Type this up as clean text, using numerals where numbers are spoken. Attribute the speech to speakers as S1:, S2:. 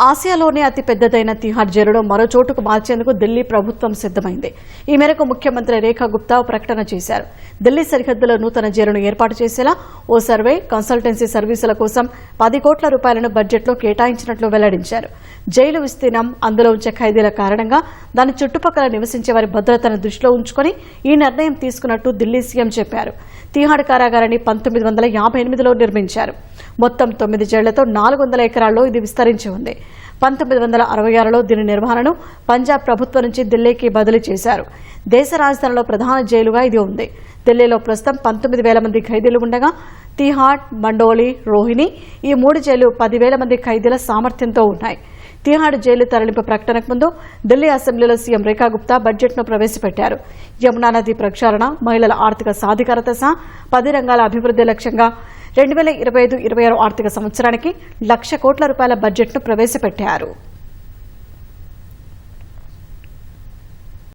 S1: ఆసియాలోనే అతి పెద్దదైన తిహార్ జైలును మరో చోటుకు మార్చేందుకు ఢిల్లీ ప్రభుత్వం సిద్దమైంది. ఈ మేరకు ముఖ్యమంత్రి రేఖా గుప్తా ప్రకటన చేశారు. ఢిల్లీ సరిహద్దులో నూతన జైలును ఏర్పాటు చేసేలా ఓ సర్వే, కన్సల్టెన్సీ సర్వీసుల కోసం 10 కోట్ల రూపాయలను బడ్జెట్లో కేటాయించినట్లు వెల్లడించారు. జైలు విస్తీర్ణం, అందులో ఉంచే ఖైదీల కారణంగా దాని చుట్టుపక్కల నివసించే వారి భద్రతను దృష్టిలో ఉంచుకుని ఈ నిర్ణయం తీసుకున్నట్టు ఢిల్లీ సీఎం చెప్పారు. తిహార్ కారాగారాన్ని 1958లో నిర్మించారు. మొత్తం 9 జైళ్లతో 400 ఎకరాల్లో ఇది విస్తరించి ఉంది. 1966లో దీని నిర్వహణను పంజాబ్ ప్రభుత్వం నుంచి ఢిల్లీకి బదిలీ చేశారు. దేశ రాజధానిలో ప్రధాన జైలుగా ఇది ఉంది. ఢిల్లీలో ప్రస్తుతం 19,000 మంది ఖైదీలు ఉండగా తిహార్, మండోలి, రోహిణి ఈ 3 జైలు 10,000 మంది ఖైదీల సామర్థ్యంతో ఉన్నాయి. తిహార్ జైలు తరలింపు ప్రకటనకు ముందు ఢిల్లీ అసెంబ్లీలో సీఎం రేఖా గుప్తా బడ్జెట్ను ప్రవేశపెట్టారు. యమునా నది ప్రక్షాళన, మహిళల ఆర్థిక సాధికారత సహా 10 రంగాల అభివృద్ధి లక్ష్యంగా 2025-26 ఆర్థిక సంవత్సరానికి 1,00,00,000 కోట్ల రూపాయల బడ్జెట్ను ప్రవేశపెట్టారు.